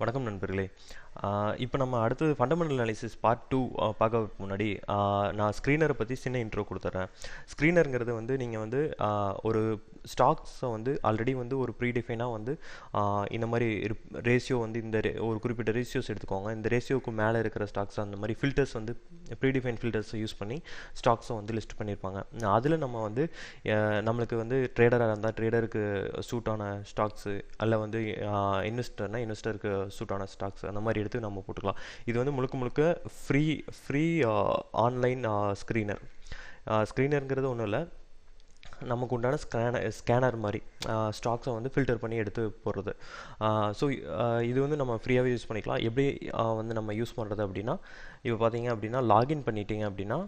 வணக்கம் நண்பர்களே. இப்போ நம்ம அடுத்தது ஃபண்டமெண்டல் அனாலிசிஸ் பார்ட் 2 பார்க்கறதுக்கு முன்னாடி நான் ஸ்க்ரீனரை பற்றி சின்ன இன்ட்ரோ கொடுத்துட்றேன். ஸ்க்ரீனருங்கிறது வந்து நீங்கள் வந்து ஒரு ஸ்டாக்ஸை வந்து ஆல்ரெடி வந்து ஒரு ப்ரீடிஃபைனாக வந்து இந்த மாதிரி ரேஷியோ வந்து ஒரு குறிப்பிட்ட ரேஷியோஸ் எடுத்துக்கோங்க. இந்த ரேஷியோவுக்கு மேலே இருக்கிற ஸ்டாக்ஸ் அந்த மாதிரி ஃபில்டர்ஸ் வந்து ப்ரீடிஃபைன் ஃபில்டர்ஸை யூஸ் பண்ணி ஸ்டாக்ஸை வந்து லிஸ்ட் பண்ணியிருப்பாங்க. அதில் நம்ம வந்து நம்மளுக்கு வந்து ட்ரேடராக இருந்தால் ட்ரேடருக்கு சூட்டான ஸ்டாக்ஸு அல்ல வந்து இன்வெஸ்டருக்கு சூட்டான ஸ்டாக்ஸ் அந்த மாதிரி எடுத்து நம்ம போட்டுக்கலாம். இது வந்து முழுக்க முழுக்க ஃப்ரீ ஆன்லைன் ஸ்க்ரீனருங்கிறது ஒன்றும் இல்லை, நமக்கு உண்டான ஸ்கேனர் மாதிரி ஸ்டாக்ஸை வந்து ஃபில்டர் பண்ணி எடுத்து போடுறது. ஸோ இது வந்து நம்ம ஃப்ரீயாகவே யூஸ் பண்ணிக்கலாம். எப்படி வந்து நம்ம யூஸ் பண்ணுறது அப்படின்னா, இப்போ பார்த்தீங்க அப்படின்னா லாகின் பண்ணிட்டீங்க அப்படின்னா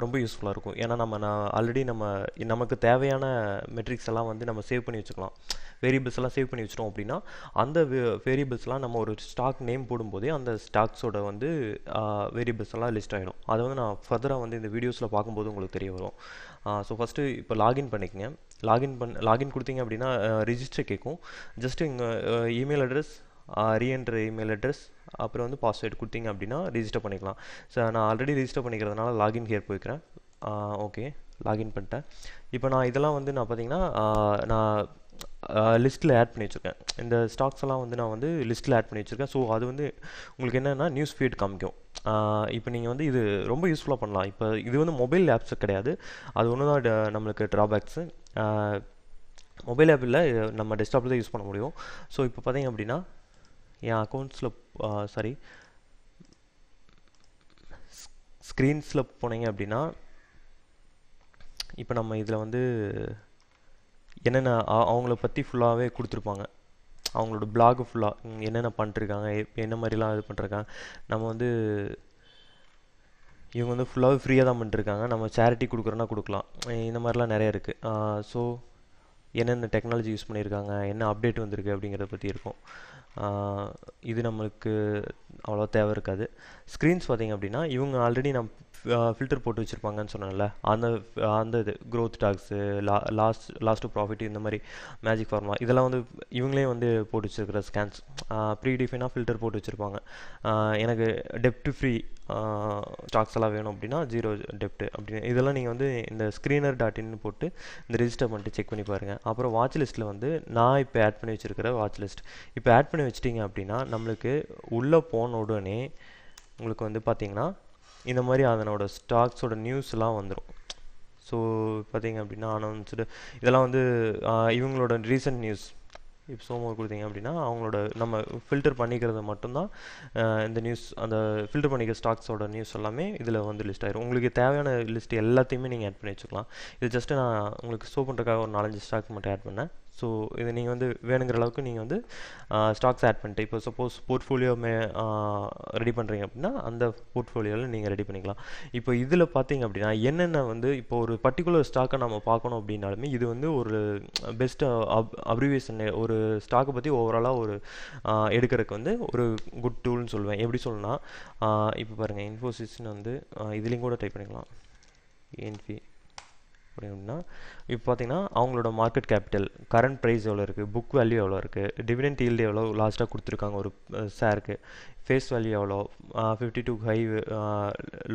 ரொம்ப யூஸ்ஃபுல்லாக இருக்கும். ஏன்னா ஆல்ரெடி நமக்கு தேவையான மெட்ரிக்ஸ் எல்லாம் வந்து நம்ம சேவ் பண்ணி வச்சுக்கலாம். வேரியபிள்ஸ் எல்லாம் சேவ் பண்ணி வச்சிட்டோம் அப்படின்னா அந்த வேரியபிள்ஸ்லாம் நம்ம ஒரு ஸ்டாக் நேம் போடும்போதே அந்த ஸ்டாக்ஸோட வந்து வேரியபிள்ஸ் எல்லாம் லிஸ்ட் ஆகிடும். அதை வந்து நான் ஃபர்தராக வந்து இந்த வீடியோஸில் பார்க்கும்போது உங்களுக்கு தெரிய வரும். ஸோ ஃபஸ்ட்டு இப்போ லாகின் பண்ணிக்கங்க. லாகின் கொடுத்தீங்க அப்படின்னா ரிஜிஸ்டர் கேட்கும். ஜஸ்ட்டு இங்கே email address, re-enter email address, அப்புறம் வந்து பாஸ்வேர்டு கொடுத்தீங்க அப்படின்னா ரிஜிஸ்டர் பண்ணிக்கலாம். ஸோ நான் ஆல்ரெடி ரிஜிஸ்டர் பண்ணிக்கிறதுனால லாகின் ஹியர் போய்க்கிறேன். ஓகே, லாகின் பண்ணிட்டேன். இப்போ நான் இதெல்லாம் வந்து நான் பார்த்தீங்கன்னா நான் லிஸ்ட்டில் ஆட் பண்ணி வச்சுருக்கேன். இந்த ஸ்டாக்ஸ் எல்லாம் வந்து நான் வந்து லிஸ்ட்டில் ஆட் பண்ணி வச்சுருக்கேன். ஸோ அது வந்து உங்களுக்கு என்னென்னா நியூஸ் ஃபீட் காமிக்கும். இப்போ நீங்கள் வந்து இது ரொம்ப யூஸ்ஃபுல்லாக பண்ணலாம். இப்போ இது வந்து மொபைல் ஆப்ஸ் கிடையாது, அது ஒன்று தான் நம்மளுக்கு ட்ராபேக்ஸு. மொபைல் ஆப் இல்லை, நம்ம டெஸ்க்டாப்பில் தான் யூஸ் பண்ண முடியும். ஸோ இப்போ பார்த்தீங்க அப்படின்னா என் அக்கௌண்ட்ஸில் ஸ்க்ரீன்ஸில் போனீங்க அப்படின்னா இப்போ நம்ம இதில் வந்து என்னென்ன அவங்கள பற்றி ஃபுல்லாகவே கொடுத்துருப்பாங்க. அவங்களோட பிளாக் ஃபுல்லாக என்னென்ன பண்ணிட்டுருக்காங்க, என்ன மாதிரிலாம் இது பண்ணிருக்காங்க. நம்ம வந்து இவங்க வந்து ஃபுல்லாகவே ஃப்ரீயாக தான் பண்ணிட்டுருக்காங்க. நம்ம சேரிட்டி கொடுக்குறோன்னா கொடுக்கலாம். இந்த மாதிரிலாம் நிறைய இருக்குது. ஸோ என்னென்ன டெக்னாலஜி யூஸ் பண்ணியிருக்காங்க, என்ன அப்டேட் வந்திருக்கு அப்படிங்கிறத பற்றி இருக்கும். இது நம்மளுக்கு அவ்வளோ தேவை இருக்காது. ஸ்க்ரீன்ஸ் பார்த்திங்க அப்படின்னா இவங்க ஆல்ரெடி நம்ம ஃபில்டர் போட்டு வச்சுருப்பாங்கன்னு சொன்னேன்ல, அந்த இது growth tax, last to profit, இந்த மாதிரி மேஜிக் ஃபார்முலா இதெல்லாம் வந்து இவங்களே வந்து போட்டு வச்சுருக்கிற ஸ்கேன்ஸ் ப்ரீடிஃபைனாக ஃபில்டர் போட்டு வச்சுருப்பாங்க. எனக்கு டெப்ட் ஃப்ரீ ஸ்டாக்ஸ் எல்லாம் வேணும் அப்படின்னா 0 டெப்ட் அப்படின்னு இதெல்லாம் நீங்கள் வந்து இந்த screener.in போட்டு இந்த ரெஜிஸ்டர் பண்ணிட்டு செக் பண்ணி பாருங்கள். அப்புறம் வாட்ச் லிஸ்ட்டில் வந்து நான் இப்போ ஆட் பண்ணி வச்சுருக்கிற வாட்ச் லிஸ்ட் இப்போ ஆட் பண்ணி வச்சிட்டிங்க அப்படின்னா நம்மளுக்கு உள்ளே போன உடனே உங்களுக்கு வந்து பார்த்திங்கன்னா இந்த மாதிரி அதனோட ஸ்டாக்ஸோட நியூஸ்லாம் வந்துடும். ஸோ பார்த்திங்க அப்படின்னா அனௌன்ஸ்டு இதெல்லாம் வந்து இவங்களோட ரீசன்ட் நியூஸ். இப்போ சோமோர் கொடுத்தீங்க அப்படின்னா அவங்களோட நம்ம ஃபில்டர் பண்ணிக்கிறது மட்டும்தான் இந்த நியூஸ், அந்த ஃபில்டர் பண்ணிக்கிற ஸ்டாக்ஸோட நியூஸ் எல்லாமே இதில் வந்து லிஸ்ட் ஆயிரும். உங்களுக்கு தேவையான லிஸ்ட் எல்லாத்தையுமே நீங்கள் ஆட் பண்ணி வச்சுக்கலாம். இது ஜஸ்ட்டு நான் உங்களுக்கு ஷோ பண்ணுறதுக்காக ஒரு 4-5 ஸ்டாக் மட்டும் ஆட் பண்ணேன். ஸோ இதை நீங்கள் வந்து வேணுங்கிற அளவுக்கு நீங்கள் வந்து ஸ்டாக்ஸ் ஆட் பண்ணிட்டு இப்போ சப்போஸ் போர்ட்ஃபோலியோ ரெடி பண்ணுறீங்க அப்படின்னா அந்த போர்ட்ஃபோலியோவில் நீங்கள் ரெடி பண்ணிக்கலாம். இப்போ இதில் பார்த்தீங்க அப்படின்னா என்னென்ன வந்து இப்போ ஒரு பர்டிகுலர் ஸ்டாக்கை நம்ம பார்க்கணும் அப்படின்னாலுமே இது வந்து ஒரு பெஸ்ட் அப்ரிவேஷன், ஒரு ஸ்டாக்கை பற்றி ஓவராலாக ஒரு எடுக்கிறதுக்கு வந்து ஒரு குட் டூல்னு சொல்லுவேன். எப்படி சொல்லணும்னா இப்போ பாருங்கள், இன்ஃபோசிஸ்ன்னு வந்து இதுலேயும் கூட டைப் பண்ணிக்கலாம். ENFI அப்படின்னா இப்போ பார்த்தீங்கன்னா அவங்களோட மார்க்கெட் கேபிட்டல், கரண்ட் ப்ரைஸ் எவ்வளோ இருக்குது, புக் வேல்யூ எவ்வளோ இருக்குது, டிவிடெண்ட் ஈல்டு எவ்வளோ லாஸ்ட்டாக கொடுத்துருக்காங்க ஒரு ஷேருக்கு, ஃபேஸ் வேல்யூ எவ்வளோ, 52 ஹை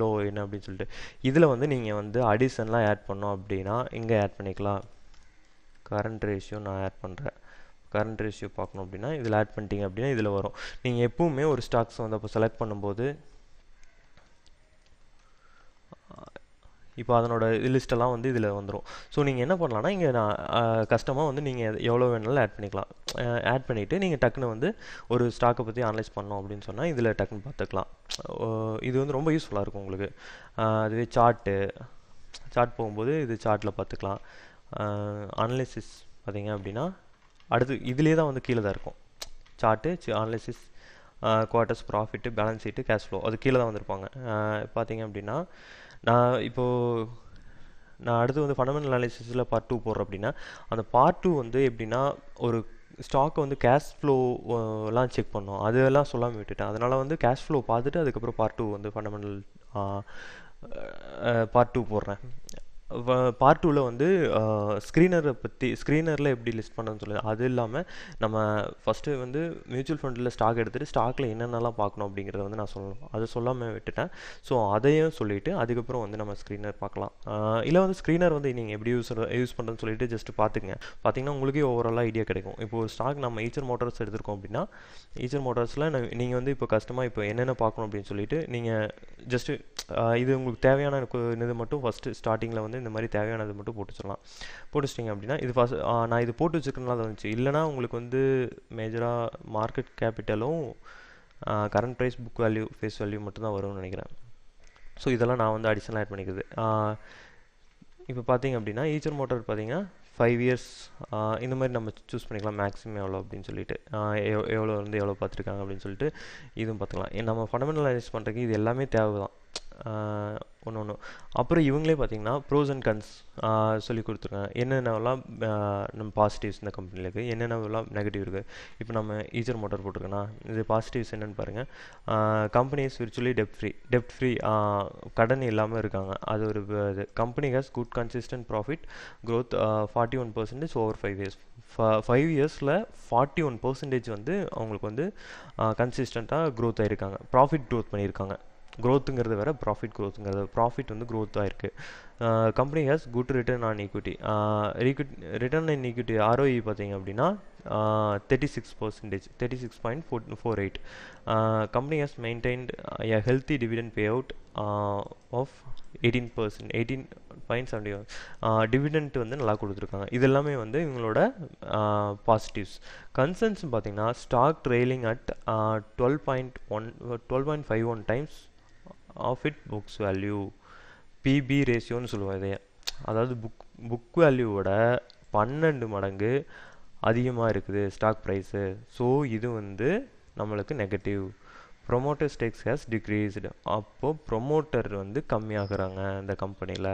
லோ என்ன அப்படின்னு சொல்லிட்டு இதில் வந்து நீங்கள் வந்து அடிஷன்லாம் ஆட் பண்ணோம் அப்படின்னா இங்கே ஆட் பண்ணிக்கலாம். கரண்ட் ரேஷியோ நான் ஆட் பண்ணுறேன். கரண்ட் ரேஷியோ பார்க்கணும் அப்படின்னா இதில் ஆட் பண்ணிட்டீங்க அப்படின்னா இதில் வரும். நீங்கள் எப்பவுமே ஒரு ஸ்டாக்ஸ் வந்து அப்போ செலக்ட் பண்ணும்போது இப்போ அதனோட லிஸ்ட்டெல்லாம் வந்து இதில் வந்துடும். ஸோ நீங்கள் என்ன பண்ணலான்னா இங்கே நான் கஸ்டமாக வந்து நீங்கள் எவ்வளோ வேணாலும் ஆட் பண்ணிக்கலாம். ஆட் பண்ணிவிட்டு நீங்கள் டக்குன்னு வந்து ஒரு ஸ்டாக்கை பற்றி அனலைஸ் பண்ணோம் அப்படின்னு சொன்னால் இதில் டக்குன்னு பார்த்துக்கலாம். இது வந்து ரொம்ப யூஸ்ஃபுல்லாக இருக்கும் உங்களுக்கு. அதுவே சார்ட் போகும்போது இது சார்ட்டில் பார்த்துக்கலாம். அனலைசிஸ் பார்த்தீங்க அப்படின்னா அடுத்து இதிலே தான் வந்து கீழே தான் இருக்கும். Chart, analysis, quarters, profit, balance sheet, cash flow அது கீழே தான் வந்திருப்பாங்க. பார்த்தீங்க அப்படின்னா நான் அடுத்து வந்து ஃபண்டமெண்டல் அனாலிசிஸில் பார்ட் 2 போடுறேன் அப்படின்னா அந்த பார்ட் 2 வந்து எப்படின்னா ஒரு ஸ்டாக்கை வந்து கேஷ் ஃப்ளோலாம் செக் பண்ணோம், அதெல்லாம் சொல்லாமல் விட்டுட்டேன். அதனால் வந்து கேஷ் ஃப்ளோ பார்த்துட்டு அதுக்கப்புறம் பார்ட் 2 வந்து ஃபண்டமெண்டல் பார்ட் 2 போடுறேன். பார்ட் டூவில் வந்து ஸ்க்ரீனரை பற்றி ஸ்க்ரீனரில் எப்படி லிஸ்ட் பண்ணணும்னு சொல்லுது. அது இல்லாமல் நம்ம ஃபஸ்ட்டு வந்து மியூச்சுவல் ஃபண்டில் ஸ்டாக் எடுத்துகிட்டு ஸ்டாக்கில் என்னென்னலாம் பார்க்கணும் அப்படிங்கிறத வந்து நான் சொல்லணும். அது சொல்லாமல் விட்டுட்டேன். ஸோ அதையும் சொல்லிவிட்டு அதுக்கப்புறம் வந்து நம்ம ஸ்க்ரீனர் பார்க்கலாம். இல்லை வந்து ஸ்க்ரீனர் வந்து நீங்கள் எப்படி யூஸ் பண்ணுறதுன்னு சொல்லிட்டு ஜஸ்ட் பார்த்துக்குங்க. பார்த்தீங்கன்னா உங்களுக்கே ஓவராலாக ஐடியா கிடைக்கும். இப்போ ஒரு ஸ்டாக் நம்ம ஈச்சர் மோட்டார்ஸ் எடுத்திருக்கோம் அப்படின்னா ஈச்சர் மோட்டார்ஸில் நீங்கள் வந்து இப்போ கஸ்டமாக இப்போ என்னென்ன பார்க்கணும் அப்படின்னு சொல்லிட்டு நீங்கள் ஜஸ்ட்டு இது உங்களுக்கு தேவையான இது மட்டும் ஃபஸ்ட்டு ஸ்டார்டிங்கில் வந்து இந்த மாதிரி தேவையானது மட்டும் போட்டு வச்சிடலாம். போட்டு வச்சிட்டிங்க அப்படின்னா இது ஃபஸ்ட் நான் இது போட்டு வச்சுருக்கனால தான் வந்துச்சு. இல்லைனா உங்களுக்கு வந்து மேஜராக மார்க்கெட் கேபிட்டலும் current price book value face value மட்டும்தான் வரும்னு நினைக்கிறேன். ஸோ இதெல்லாம் நான் வந்து அடிஷனல் ஆட் பண்ணிக்குது. இப்போ பார்த்தீங்க அப்படின்னா ஈச்சர் மோட்டார் பார்த்தீங்கன்னா 5 இயர்ஸ் இந்த மாதிரி நம்ம சூஸ் பண்ணிக்கலாம். மேக்ஸிமம் எவ்வளோ அப்படின்னு சொல்லிட்டு எவ்வளோ வந்து எவ்வளோ பார்த்துருக்காங்க அப்படின்னு சொல்லிட்டு இதுவும் பார்த்துக்கலாம். நம்ம ஃபண்டமெண்டல் அனலைஸ் பண்ணுறதுக்கு இது எல்லாமே தேவை தான். ஒன்று அப்புறம் இவங்களே பார்த்தீங்கன்னா ப்ரோஸ் அண்ட் கன்ஸ் சொல்லி கொடுத்துருக்காங்க. என்னென்னலாம் நம்ம பாசிட்டிவ்ஸ் இந்த கம்பெனியில் இருக்குது, என்னென்னலாம் நெகட்டிவ் இருக்குது. இப்போ நம்ம ஈச்சர் மோட்டார் போட்டிருக்கோன்னா இது பாசிட்டிவ்ஸ் என்னென்னு பாருங்கள். Company is virtually dept free கடன் இல்லாமல் இருக்காங்க. அது ஒரு இது. Company has good consistent profit growth 41% over 5 years. 5 இயர்ஸில் 41% வந்து அவங்களுக்கு வந்து கன்சிஸ்டண்ட்டாக க்ரோத் ஆகிருக்காங்க. ப்ராஃபிட் க்ரோத் பண்ணியிருக்காங்க. க்ரோத்துங்கிறது வேறு, ப்ராஃபிட் ப்ராஃபிட் வந்து க்ரோத் ஆகிருக்கு. Company has good return on equity. Return in equity ROE பார்த்தீங்க அப்படின்னா 36%, 36.48. Company has maintained a healthy dividend pay out of 18%, 18.71. Dividend வந்து நல்லா கொடுத்துருக்காங்க. இது எல்லாமே வந்து இவங்களோட பாசிட்டிவ்ஸ். கன்சர்ன்ஸ் பார்த்தீங்கன்னா stock trailing at 12.51 times of it books value. PB ரேஷியோன்னு சொல்லுவோம் இதையே. அதாவது புக் வேல்யூவோட 12 மடங்கு அதிகமாக இருக்குது ஸ்டாக் ப்ரைஸு. ஸோ இது வந்து நம்மளுக்கு negative. Promoter stakes has decreased. அப்போது ப்ரொமோட்டர் வந்து கம்மியாகிறாங்க இந்த கம்பெனியில்.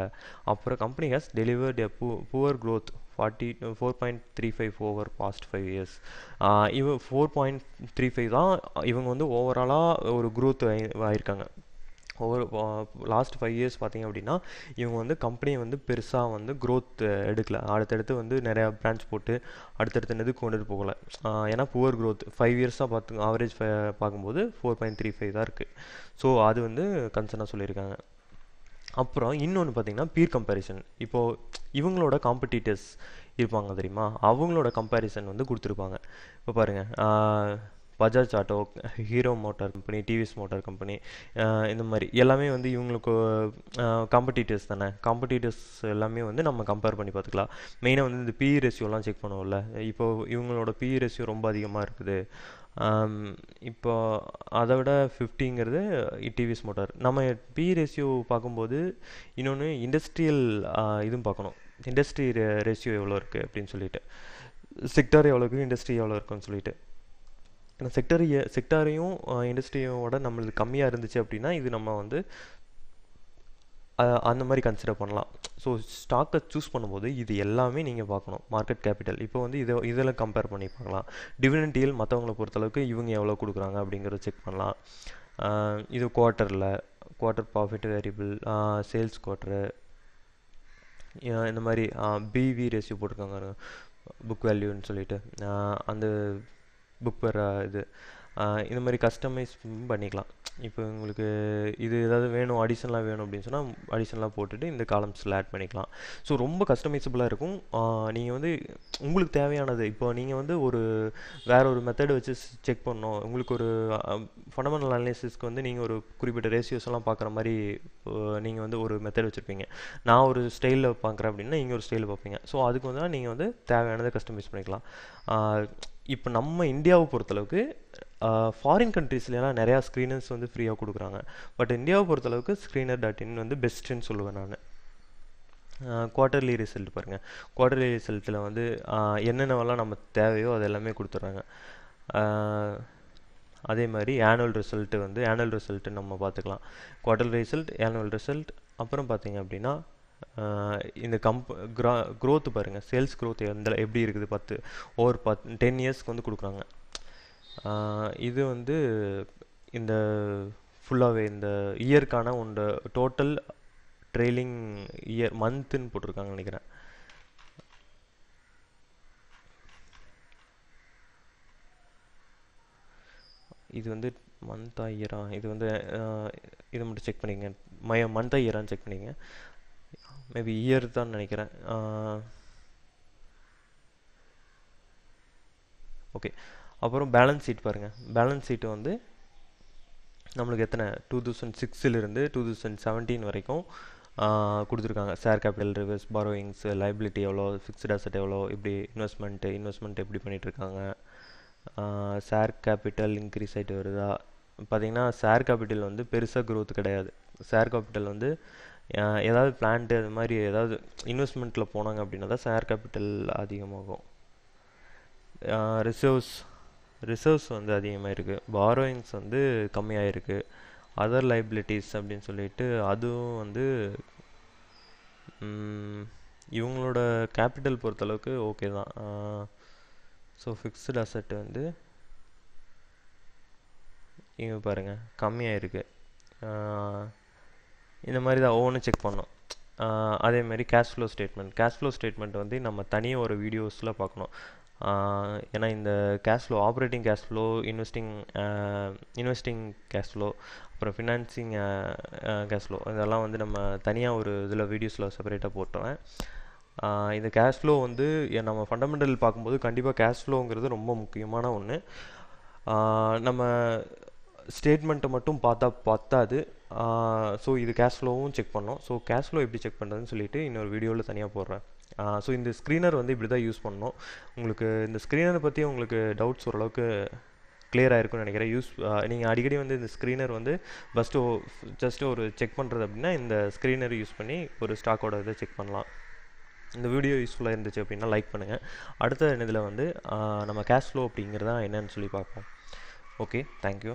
அப்புறம் company has delivered a poor growth 4.35 over past 5 years. இவங்க 4.35 தான் இவங்க வந்து ஓவராலாக ஒரு க்ரோத் ஆகியிருக்காங்க. ஓவர் லாஸ்ட் 5 இயர்ஸ் பார்த்தீங்க அப்படின்னா இவங்க வந்து கம்பெனியை வந்து பெருசாக வந்து க்ரோத் எடுக்கல. அடுத்தடுத்து வந்து நிறையா பிரான்ச் போட்டு அடுத்தடுத்து இது கொண்டுட்டு போகலை. ஏன்னா புவர் க்ரோத் 5 இயர்ஸாக பார்த்து ஆவரேஜ் பார்க்கும்போது 4.35 தான் இருக்குது. ஸோ அது வந்து கன்சர்னாக சொல்லியிருக்காங்க. அப்புறம் இன்னொன்று பார்த்தீங்கன்னா பீர் கம்பேரிசன். இப்போது இவங்களோட காம்படிட்டர்ஸ் இருப்பாங்க தெரியுமா, அவங்களோட கம்பேரிசன் வந்து கொடுத்துருப்பாங்க. இப்போ பாருங்கள், Bajaj auto, hero motor company, TVS motor company, இந்த மாதிரி எல்லாமே வந்து இவங்களுக்கு காம்படிட்டர்ஸ் தானே. காம்படிட்டர்ஸ் எல்லாமே வந்து நம்ம கம்பேர் பண்ணி பார்த்துக்கலாம். மெயினாக வந்து இந்த பிஇ ரேஷியோலாம் செக் பண்ணுவோம்ல. இப்போது இவங்களோட பிஇ ரேஷியோ ரொம்ப அதிகமாக இருக்குது. இப்போ அதை விட 50ங்கிறது டிவிஎஸ் மோட்டார். நம்ம பிஇ ரேஷியோ பார்க்கும்போது இன்னொன்று இண்டஸ்ட்ரியல் இதுவும் பார்க்கணும். இண்டஸ்ட்ரி ரேஷியோ எவ்வளோ இருக்குது அப்படின்னு சொல்லிட்டு, செக்டார் எவ்வளோ இருக்குது, இண்டஸ்ட்ரி எவ்வளோ இருக்குன்னு சொல்லிட்டு. செக்டாரையும் இண்டஸ்ட்ரியோட நம்மளுக்கு கம்மியாக இருந்துச்சு அப்படின்னா இது நம்ம வந்து அந்த மாதிரி கன்சிடர் பண்ணலாம். ஸோ ஸ்டாக்கை சூஸ் பண்ணும்போது இது எல்லாமே நீங்கள் பார்க்கணும். மார்க்கெட் கேபிட்டல் இப்போ வந்து இதில் கம்பேர் பண்ணி பார்க்கலாம். டிவிடெண்ட் ஈல்ட் மற்றவங்களை பொறுத்தளவுக்கு இவங்க எவ்வளோ கொடுக்குறாங்க அப்படிங்கிறத செக் பண்ணலாம். இது quarter profit variable, sales quarter, இந்த மாதிரி பிவி ரேஷியோ போட்டிருக்காங்க, புக் வேல்யூன்னு சொல்லிட்டு, அந்த புக் பெற இது இந்த மாதிரி கஸ்டமைஸ் பண்ணிக்கலாம். இப்போ உங்களுக்கு இது ஏதாவது வேணும், அடிஷனலாக வேணும் அப்படின்னு சொன்னால் அடிஷனலாக போட்டுட்டு இந்த காலம்ஸில் ஆட் பண்ணிக்கலாம். ஸோ ரொம்ப கஸ்டமைசபிளாக இருக்கும். நீங்கள் வந்து உங்களுக்கு தேவையானது இப்போ நீங்கள் வந்து வேற ஒரு மெத்தட் வச்சு செக் பண்ணணும். உங்களுக்கு ஒரு ஃபண்டமெண்டல் அனாலிசிஸ்க்கு வந்து நீங்கள் ஒரு குறிப்பிட்ட ரேஷியோஸ் எல்லாம் பார்க்குற மாதிரி நீங்கள் வந்து ஒரு மெத்தட் வச்சுருப்பீங்க. நான் ஒரு ஸ்டைலில் பார்க்குறேன் அப்படின்னா நீங்கள் ஒரு ஸ்டைலில் பார்ப்பீங்க. ஸோ அதுக்கு வந்து நீங்கள் வந்து தேவையானதை கஸ்டமைஸ் பண்ணிக்கலாம். இப்போ நம்ம இந்தியாவை பொறுத்தளவுக்கு ஃபாரின் கண்ட்ரீஸ்லாம் நிறையா ஸ்க்ரீனர்ஸ் வந்து ஃப்ரீயாக கொடுக்குறாங்க. பட் இந்தியாவை பொறுத்தளவுக்கு screener.in வந்து பெஸ்ட்டுன்னு சொல்லுவேன் நான். குவார்ட்டர்லி ரிசல்ட் பாருங்கள். குவார்ட்டர்லி ரிசல்ட்டில் வந்து என்னென்னவெல்லாம் நம்ம தேவையோ அது எல்லாமே கொடுத்துட்றாங்க. அதே மாதிரி ஆனுவல் ரிசல்ட்டு நம்ம பார்த்துக்கலாம். Quarterly result, annual result. அப்புறம் பார்த்தீங்க அப்படின்னா இந்த க்ரோத் பாருங்கள். சேல்ஸ் க்ரோத் எப்படி இருக்குது 10 இயர்ஸ்க்கு வந்து கொடுக்குறாங்க. இது வந்து இந்த ஃபுல்லாகவே இந்த இயர்க்கான டோட்டல் ட்ரெய்லிங் இயர் மந்த்துன்னு போட்டிருக்காங்கன்னு நினைக்கிறேன். இது வந்து மந்த்தா இயரா, இது வந்து இது மட்டும் செக் பண்ணிங்க, மந்த்தா இயரான்னு செக் பண்ணிங்க. மேபி இயர் தான் நினைக்கிறேன். ஓகே, அப்புறம் பேலன்ஸ் ஷீட் பாருங்கள். பேலன்ஸ் ஷீட்டு வந்து நம்மளுக்கு எத்தனை 2006 2017 வரைக்கும் கொடுத்துருக்காங்க. Share capital, reverse borrowings, liability எவ்வளோ, ஃபிக்ஸ்ட் அசெட் எவ்வளோ, இப்படி இன்வெஸ்ட்மெண்ட் எப்படி பண்ணிகிட்ருக்காங்க, ஷேர் கேபிட்டல் இன்க்ரீஸ் ஆகிட்டு வருதா. பார்த்தீங்கன்னா ஷேர் கேபிட்டல் வந்து பெருசாக க்ரோத் கிடையாது. ஷேர் கேபிட்டல் வந்து ஏதாவது பிளான்ட்டு அது மாதிரி ஏதாவது இன்வெஸ்ட்மெண்ட்டில் போனாங்க அப்படின்னா தான் ஷேர் கேபிட்டல் அதிகமாகும். ரிசர்வ்ஸ் வந்து அதிகமாக இருக்குது, பாரோயிங்ஸ் வந்து கம்மியாக இருக்குது. அதர் லைபிலிட்டிஸ் அப்படின்னு சொல்லிட்டு அதுவும் வந்து இவங்களோட கேபிட்டல் பொறுத்தளவுக்கு ஓகே தான். ஸோ ஃபிக்ஸ்டு அசெட் வந்து இங்கே பாருங்கள் கம்மியாக இருக்குது. இந்த மாதிரி தான் ஒவ்வொன்றும் செக் பண்ணோம். அதேமாதிரி கேஷ் ஃப்ளோ ஸ்டேட்மெண்ட் வந்து நம்ம தனியாக ஒரு வீடியோஸில் பார்க்கணும். ஏன்னா இந்த operating cash flow, investing cash flow, அப்புறம் ஃபினான்சிங் கேஷ் ஃப்ளோ, இதெல்லாம் வந்து நம்ம தனியாக ஒரு இதில் வீடியோஸில் செப்பரேட்டாக போட்டுறேன். இந்த கேஷ் ஃப்ளோ வந்து நம்ம ஃபண்டமெண்டல் பார்க்கும்போது கண்டிப்பாக கேஷ் ஃப்ளோங்கிறது ரொம்ப முக்கியமான ஒன்று. நம்ம ஸ்டேட்மெண்ட்டை மட்டும் பார்த்தாது. ஸோ இது கேஷ் ஃப்ளோவும் செக் பண்ணோம். ஸோ கேஷ் ஃப்ளோ எப்படி செக் பண்ணுறதுன்னு சொல்லிட்டு இன்னொரு வீடியோவில் தனியாக போடுறேன். ஸோ இந்த ஸ்க்ரீனர் வந்து இப்படி தான் யூஸ் பண்ணணும். உங்களுக்கு இந்த ஸ்க்ரீனரை பற்றி உங்களுக்கு டவுட்ஸ் ஓரளவுக்கு கிளியர் ஆகிருக்குன்னு நினைக்கிறேன். நீங்கள் அடிக்கடி வந்து இந்த ஸ்க்ரீனர் வந்து ஜஸ்ட்டு ஒரு செக் பண்ணுறது அப்படின்னா இந்த ஸ்க்ரீனர் யூஸ் பண்ணி ஒரு ஸ்டாக்கோட இதை செக் பண்ணலாம். இந்த வீடியோ யூஸ்ஃபுல்லாக இருந்துச்சு அப்படின்னா லைக் பண்ணுங்கள். அடுத்த இதில் வந்து நம்ம கேஷ் ஃப்ளோ அப்படிங்கிறதா என்னன்னு சொல்லி பார்ப்போம். Okay, thank you.